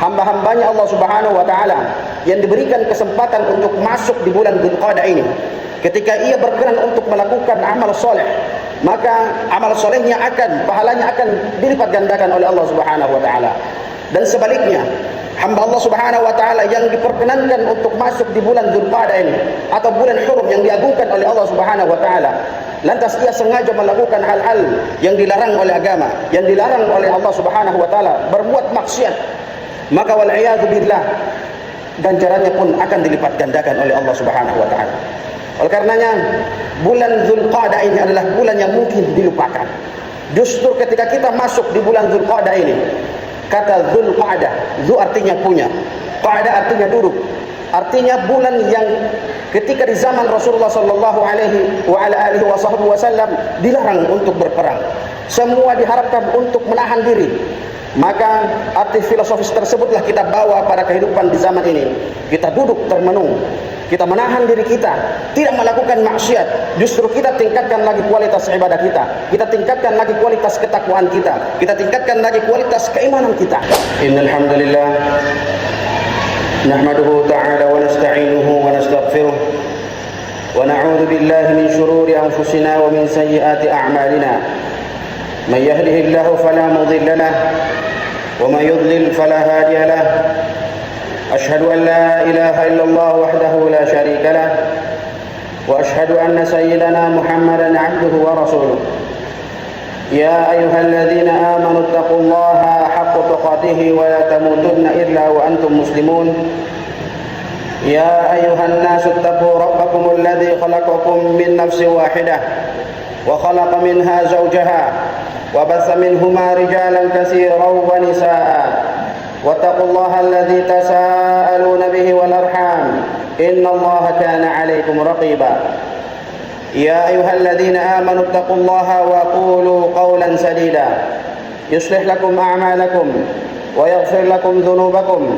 hamba-hambanya Allah Subhanahu wa taala yang diberikan kesempatan untuk masuk di bulan Dzulqa'dah ini, ketika ia berkenan untuk melakukan amal soleh, maka amal solehnya pahalanya akan dilipat gandakan oleh Allah Subhanahu wa taala. Dan sebaliknya, hamba Allah Subhanahu wa taala yang diperkenankan untuk masuk di bulan Dzulqa'dah ini atau bulan hurum yang diagungkan oleh Allah Subhanahu wa taala, lantas ia sengaja melakukan hal-hal yang dilarang oleh agama, yang dilarang oleh Allah Subhanahu wa taala, berbuat maksiat, maka wal iyadu billah, ganjarannya pun akan dilipat gandakan oleh Allah Subhanahu wa taala. Oleh karenanya, bulan Dzulqa'dah ini adalah bulan yang mungkin dilupakan. Justru ketika kita masuk di bulan Dzulqa'dah ini, kata Dzulqa'dah, Dzu artinya punya, Qa'dah artinya duduk, artinya bulan yang ketika di zaman Rasulullah sallallahu alaihi wasallam dilarang untuk berperang. Semua diharapkan untuk menahan diri. Maka arti filosofis tersebutlah kita bawa pada kehidupan di zaman ini. Kita duduk termenung, kita menahan diri kita, tidak melakukan maksiat. Justru kita tingkatkan lagi kualitas ibadah kita, kita tingkatkan lagi kualitas ketakwaan kita, kita tingkatkan lagi kualitas keimanan kita. Innal hamdalillah nahmaduhu ta'ala wa nasta'inuhu wa nastaghfiruh wa na'udzu billahi min shururi anfusina wa min sayyiati a'malina. Man yahdihillahu fala mudilla lahu wa man yudlil fala hadiya lahu. Ashhadu an la ilaha illallah wahdahu la sharika lahu wa ashhadu anna sayyidana Muhammadan 'abduhu wa rasuluh. Ya ayyuhalladzina amanu taqullaha haqqa tuqatih wa la tamutunna illa wa antum muslimun. Ya ayyuhan nasu taqu rabbakumul ladzi khalaqakum min nafsin wahidah wa khalaqa minha zawjaha wa batha minhuma rijalan katsiran wa nisaa'a wattaqullaha alladzi tasaaluna bihi wal arham innallaha kana 'alaykum raqiba. Ya ayyuhalladzina amanu taqullaha wa qulu qawlan sadida yuslih lakum a'malakum wa yaghfir lakum dhunubakum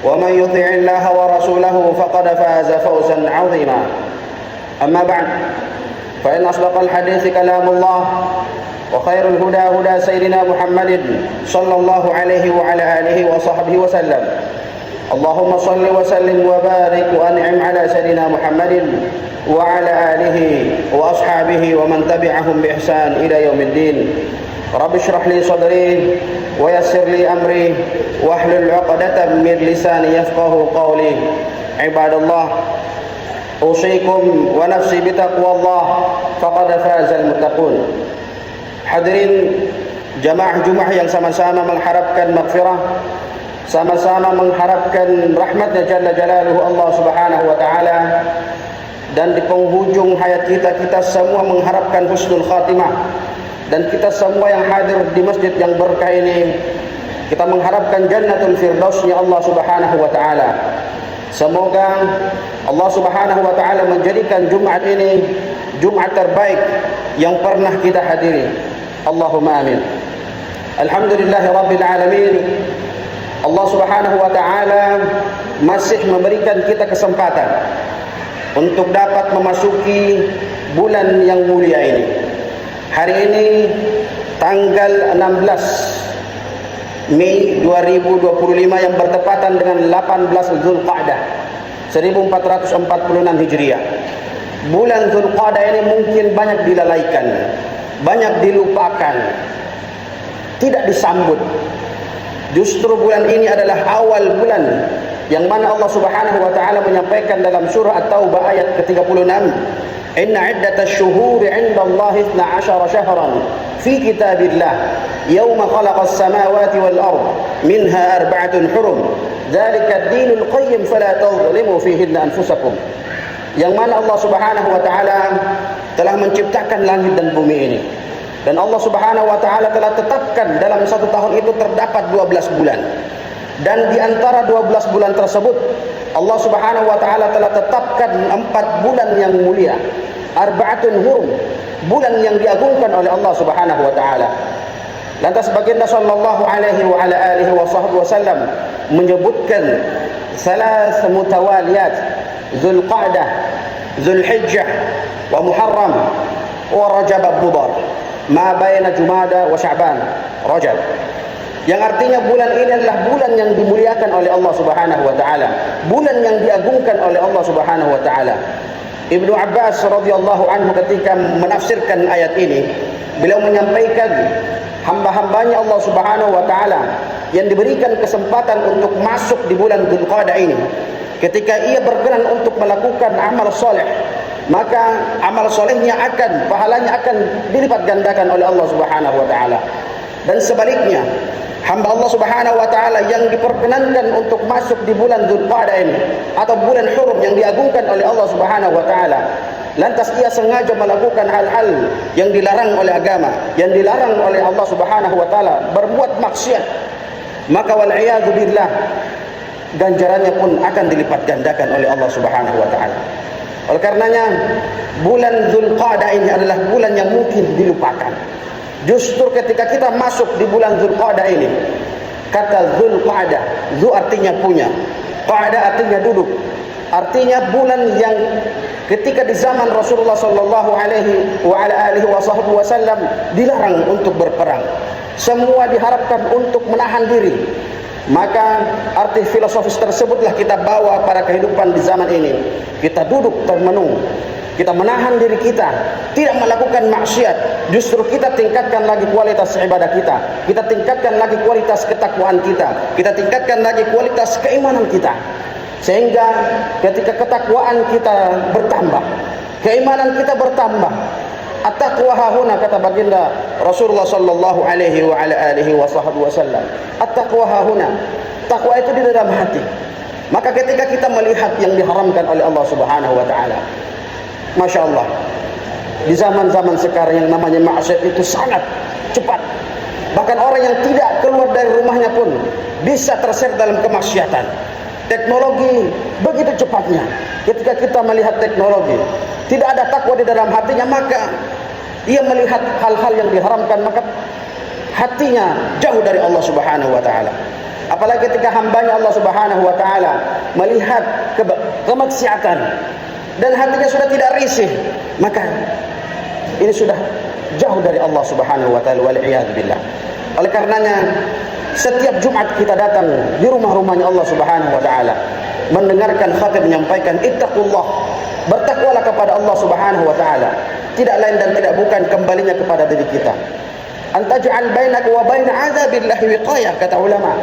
wa man yuti'illaha wa rasulahu faqad faza fawzan 'azima. Amma ba'd, fa inna asdaqal hadithi kalamullah wa khairul huda huda sayyidina Muhammadin sallallahu alaihi wa ala alihi wa sahbihi wa sallam. Allahumma salli wa sallim wa barik wa an'im ala sayyidina Muhammadin wa ala alihi wa ashabihi wa man tabi'ahum bi ihsan ila yaumiddin. Rabbi shrah li sadri wa yassir li amri wa hlul 'uqdatam min lisani yafqahu qawli. Ibadallah, usikum wa nafsi bi taqwallah faqad fazal muttaqun. Hadirin jamaah Jumat yang sama-sama mengharapkan maghfirah, sama-sama mengharapkan rahmatnya Jalla Jalaluhu Allah Subhanahu wa taala, dan di penghujung hayat kita semua mengharapkan husnul khatimah, dan kita semua yang hadir di masjid yang berkah ini kita mengharapkan jannatul firdausnya Allah Subhanahu wa taala. Semoga Allah Subhanahu wa taala menjadikan Jumat ini Jumat terbaik yang pernah kita hadiri. Allahumma amin. Alhamdulillahi rabbil alamin. Allah Subhanahu wa taala masih memberikan kita kesempatan untuk dapat memasuki bulan yang mulia ini. Hari ini tanggal 16 Mei 2025 yang bertepatan dengan 18 Dzulqa'dah 1446 Hijriah. Bulan Dzulqa'dah ini mungkin banyak dilalaikan, banyak dilupakan, tidak disambut. Justru bulan ini adalah awal bulan yang mana Allah Subhanahu wa taala menyampaikan dalam surah At-Taubah ayat ke-36, "Inna 'iddatash shuhuri 'indallahi 12 syahran fi kitabillah yawma khalaqas samawati wal ard minha arba'atun hurum dzalika ad-dinul qayyim fala tadhlimu fihinna anfusakum." Yang mana Allah Subhanahu wa taala telah menciptakan langit dan bumi ini, dan Allah Subhanahu wa taala telah tetapkan dalam satu tahun itu terdapat 12 bulan. Dan di antara 12 bulan tersebut Allah Subhanahu wa taala telah tetapkan 4 bulan yang mulia, arba'atun hurum, bulan yang diagungkan oleh Allah Subhanahu wa taala. Lantas baginda sallallahu alaihi wa ala alihi wa sahbihi wasallam menyebutkan salas mutawaliyat, Dzulqa'dah, Dzulhijjah, wa Muharram, wa Rajab Mudhar, ma baina Jumada wa Sya'ban, Rajab. yang artinya bulan ini adalah bulan yang dimuliakan oleh Allah Subhanahu wa taala, bulan yang diagungkan oleh Allah Subhanahu wa taala. Ibnu Abbas radhiyallahu anhu ketika menafsirkan ayat ini, beliau menyampaikan hamba-hambanya Allah Subhanahu wa taala yang diberikan kesempatan untuk masuk di bulan Dzulqa'dah ini, ketika ia berkenan untuk melakukan amal soleh, maka amal solehnya pahalanya akan dilipat gandakan oleh Allah Subhanahu wa taala. Dan sebaliknya, hamba Allah Subhanahu wa taala yang diperkenankan untuk masuk di bulan Dzulqa'dah ini atau bulan hurum yang diagungkan oleh Allah Subhanahu wa taala, lantas ia sengaja melakukan hal-hal yang dilarang oleh agama, yang dilarang oleh Allah Subhanahu wa taala, berbuat maksiat, maka wal iyadzu billah, ganjarannya pun akan dilipat gandakan oleh Allah Subhanahu wa taala. Oleh karenanya, bulan Dzulqa'dah ini adalah bulan yang mungkin dilupakan. Justru ketika kita masuk di bulan Dzulqa'dah ini, kata Dzulqa'dah, Dzu artinya punya, Qa'dah artinya duduk, artinya bulan yang ketika di zaman Rasulullah sallallahu alaihi wasallam dilarang untuk berperang. Semua diharapkan untuk menahan diri. Maka arti filosofis tersebutlah kita bawa pada kehidupan di zaman ini. Kita duduk termenung, kita menahan diri kita, tidak melakukan maksiat. Justru kita tingkatkan lagi kualitas ibadah kita, kita tingkatkan lagi kualitas ketakwaan kita tingkatkan lagi kualitas keimanan kita. Sehingga ketika ketakwaan kita bertambah, keimanan kita bertambah, at-taqwa hahuna, kata baginda Rasulullah sallallahu alaihi wasallam, at-taqwa hahuna, takwa itu di dalam hati. Maka ketika kita melihat yang diharamkan oleh Allah Subhanahu wa taala, Masya Allah, di zaman-zaman sekarang yang namanya maksiat itu sangat cepat. Bahkan orang yang tidak keluar dari rumahnya pun bisa terseret dalam kemaksiatan. Teknologi begitu cepatnya. Ketika kita melihat teknologi, tidak ada takwa di dalam hatinya, maka ia melihat hal-hal yang diharamkan, maka hatinya jauh dari Allah Subhanahu wa taala. Apalagi ketika hambanya Allah Subhanahu wa taala melihat kemaksiatan dan hatinya sudah tidak risih, maka ini sudah jauh dari Allah Subhanahu wa taala, wal iyad billah. Oleh karenanya, setiap Jumat kita datang di rumah-rumahnya Allah Subhanahu wa taala, mendengarkan khatib menyampaikan ittaqullah, bertakwalah kepada Allah Subhanahu wa taala. Tidak lain dan tidak bukan kembalinya kepada diri kita. Antaj'al bainaka wa bain 'adzabillahi wiqayah, kata ulama.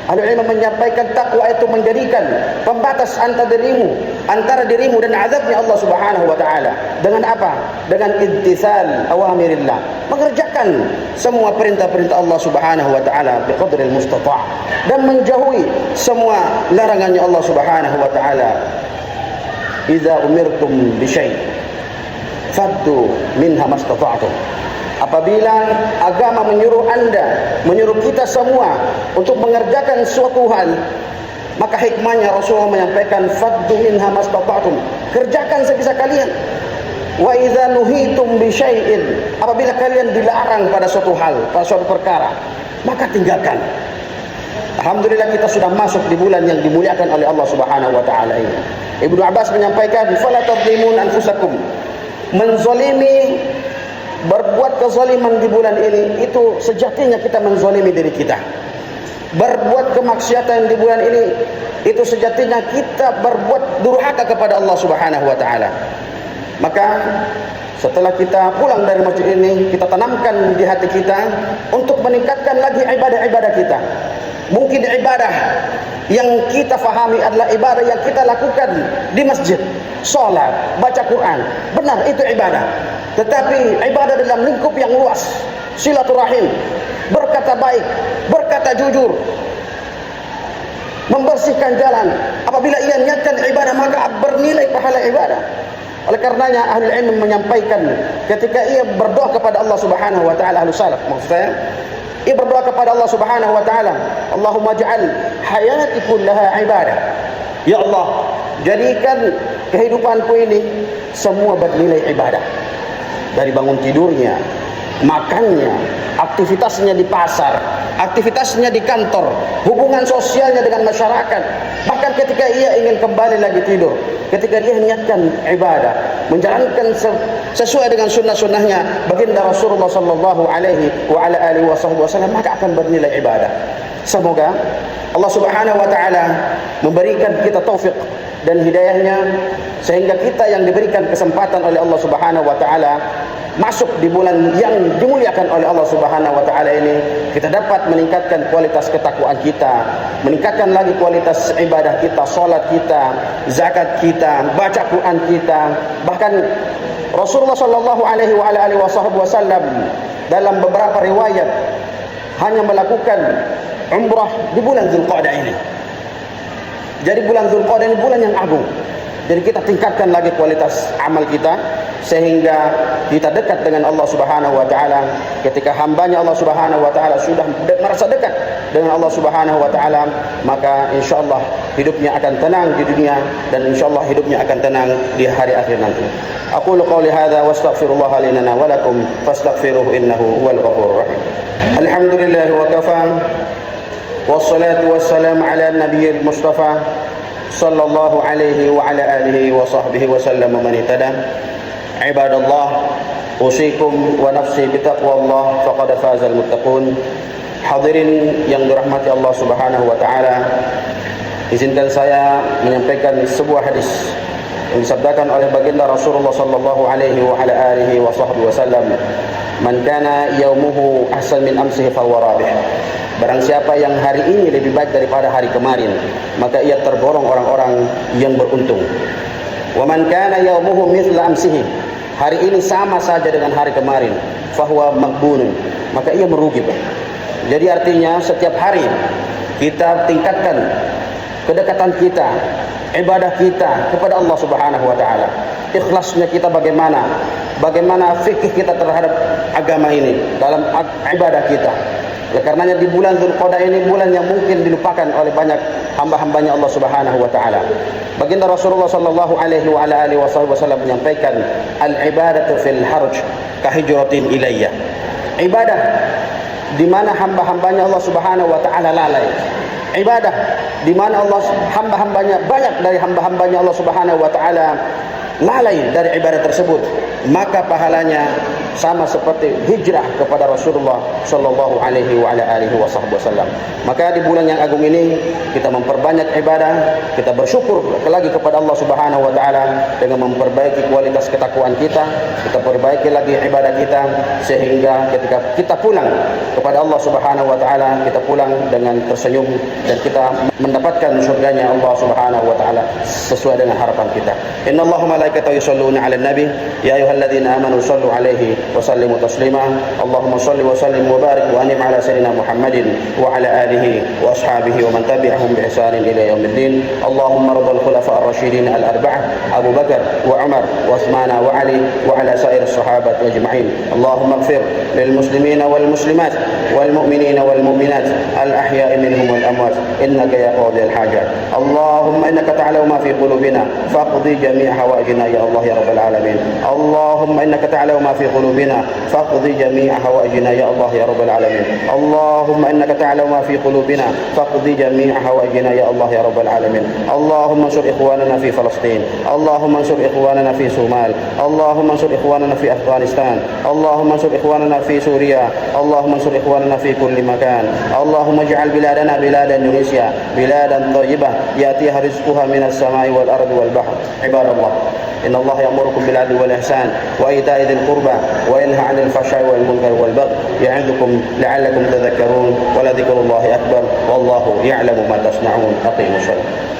Ahli ilmu menyampaikan takwa itu menjadikan pembatas antara dirimu dan azabnya Allah Subhanahu wa taala. Dengan apa? Dengan imtitsal awamirillah, mengerjakan semua perintah-perintah Allah Subhanahu wa taala biqadril mustata' dan menjauhi semua larangannya Allah Subhanahu wa taala. Idza umirtum bi syai' faddu minha mastata'tum. Apabila agama menyuruh anda, menyuruh kita semua untuk mengerjakan suatu hal, maka hikmahnya Rasulullah menyampaikan faddu minha mastata'tum, kerjakan sebisa kalian. Wa idza nuhitum bi syai'in, apabila kalian dilarang pada suatu hal, pada suatu perkara, maka tinggalkan. Alhamdulillah kita sudah masuk di bulan yang dimuliakan oleh Allah Subhanahu wa taala ini. Ibnu Abbas menyampaikan fala tadlimun anfusakum, menzalimi, berbuat kezaliman di bulan ini itu sejatinya kita menzalimi diri kita. Berbuat kemaksiatan di bulan ini itu sejatinya kita berbuat durhaka kepada Allah Subhanahu wa taala. Maka setelah kita pulang dari masjid ini, kita tanamkan di hati kita untuk meningkatkan lagi ibadah-ibadah kita. Mungkin ibadah yang kita fahami adalah ibadah yang kita lakukan di masjid, sholat, baca Quran, benar itu ibadah. Tetapi ibadah dalam lingkup yang luas, silaturahim, berkata baik, berkata jujur, membersihkan jalan, apabila ia niatkan ibadah maka bernilai pahala ibadah. Oleh karenanya ahli ilmu menyampaikan ketika ia berdoa kepada Allah Subhanahu wa taala, ahli salaf maksud saya, ia berdoa kepada Allah Subhanahu wa taala, Allahumma ja'al hayati kullaha ibadah. Ya Allah, jadikan kehidupanku ini semua bernilai ibadah. Dari bangun tidurnya, makannya, aktivitasnya di pasar, aktivitasnya di kantor, hubungan sosialnya dengan masyarakat, bahkan ketika ia ingin kembali lagi tidur, ketika dia niatkan ibadah, menjalankan sesuai dengan sunnah-sunnahnya baginda Rasulullah sallallahu alaihi wasallam, maka akan bernilai ibadah. Semoga Allah Subhanahu wa taala memberikan kita taufik dan hidayahnya, sehingga kita yang diberikan kesempatan oleh Allah Subhanahu wa taala masuk di bulan yang dimuliakan oleh Allah Subhanahu wa taala ini, kita dapat meningkatkan kualitas ketakwaan kita, meningkatkan lagi kualitas ibadah kita, salat kita, zakat kita, baca Quran kita. Bahkan Rasulullah sallallahu alaihi wasallam dalam beberapa riwayat hanya melakukan umrah di bulan Dzulqa'dah ini. Jadi bulan Dzulqa'dah ini bulan yang agung. Jadi kita tingkatkan lagi kualitas amal kita sehingga kita dekat dengan Allah Subhanahu wa taala. Ketika hambanya Allah Subhanahu wa taala sudah merasa dekat dengan Allah Subhanahu wa taala, maka insyaallah hidupnya akan tenang di dunia dan insyaallah hidupnya akan tenang di hari akhir nanti. Aqulu qouli hadza wastaghfirullah lana wa lakum fastaghfiruhu innahu huwal ghafurur rahim. Alhamdulillah wa kafa wassalatu wassalamu ala nabiyil mustafa sallallahu alaihi wa ala alihi wa sahbihi wa sallam man ihtada. Ibadallah, usikum wa nafsi bitaqwallah faqad fazal muttaqun. Hadirin yang dirahmati Allah Subhanahu wa taala, izinkan saya menyampaikan sebuah hadis yang disabdakan oleh baginda Rasulullah sallallahu alaihi wa ala alihi wa sahbihi wasallam, man kana yaumuhu ahsan min amsihi fa huwa rabih. Barang siapa yang hari ini lebih baik daripada hari kemarin, maka ia tergolong orang-orang yang beruntung. Wa man kana yaumuhu mithla amsihi, hari ini sama saja dengan hari kemarin, fa huwa maghbunun, maka ia merugi. Jadi artinya setiap hari kita tingkatkan kedekatan kita, ibadah kita kepada Allah Subhanahu wa taala. Ikhlasnya kita bagaimana? Bagaimana fikih kita terhadap agama ini dalam ibadah kita. Oleh karenanya di bulan Dzulqa'dah ini bulan yang mungkin dilupakan oleh banyak hamba-hambanya Allah Subhanahu wa taala. Baginda Rasulullah sallallahu alaihi wa ala alihi wasallam menyampaikan, al-ibadatu fil harj ka hijratin ilayya. Ibadah di mana hamba-hambanya Allah Subhanahu wa taala lalai. Ibadah di mana Allah hamba-hambanya, banyak dari hamba-hambanya Allah Subhanahu wa taala lalai dari ibadah tersebut, maka pahalanya sama seperti hijrah kepada Rasulullah sallallahu alaihi wa ala alihi wasallam. Maka di bulan yang agung ini kita memperbanyak ibadah, kita bersyukur lagi kepada Allah Subhanahu wa taala dengan memperbaiki kualitas ketakwaan kita perbaiki lagi ibadah kita, sehingga ketika kita pulang kepada Allah Subhanahu wa taala, kita pulang dengan tersenyum dan kita mendapatkan surganya Allah Subhanahu wa taala sesuai dengan harapan kita. Innallaha malaikatahu yusholluna 'alan nabi ya ayyuhalladzina amanu shallu 'alaihi wa sallimu taslima. Allahumma shalli wa sallim wa barik wa an'im 'ala sayyidina Muhammadin wa 'ala alihi wa ashabihi wa man tabi'ahum bi ihsanin ila yaumiddin. Allahumma rabbal khulafa ar-rasyidin al-arba'ah Abu Bakar wa Umar wa Utsman wa Ali wa 'ala sa'ir as-sahabat ajma'in. Allahumma ighfir lil muslimina wal muslimat wal mu'minina wal mu'minat al-ahya'i minhum wal amwat innaka ya qadil hajat. Allahumma innaka ta'lamu ma fi qulubina faqdi jami' hawaijina ya Allah ya rabbal alamin. Allahumma innaka ta'lamu ma fi qulubina faqdi jami' hawaijina ya Allah ya rabbal alamin. Allahumma innaka ta'lamu ma fi qulubina faqdi jami' hawaijina ya Allah ya rabbal alamin. Allahumma ansur ikhwanana fi Palestin. Allahumma ansur ikhwanana fi Somal. Allahumma ansur ikhwanana fi Afghanistan. Allahumma ansur ikhwanana fi Suria. Allahumma ansur ikhwanana fi kulli makan. Allahumma ij'al biladana biladan Indonesia biladan thayyibah yatiha rizquha minas samai wal ardi wal bahr. Ibadallah, inna Allah ya'murukum bil 'adli wal ihsan wa ita'i dzil qurba wa yanha 'anil fahsya'i wal munkari wal baghi ya'idukum la'allakum tadhakkarun wa la dzikrullahi akbar wallahu ya'lamu ma tasna'un. Aqimus shalah.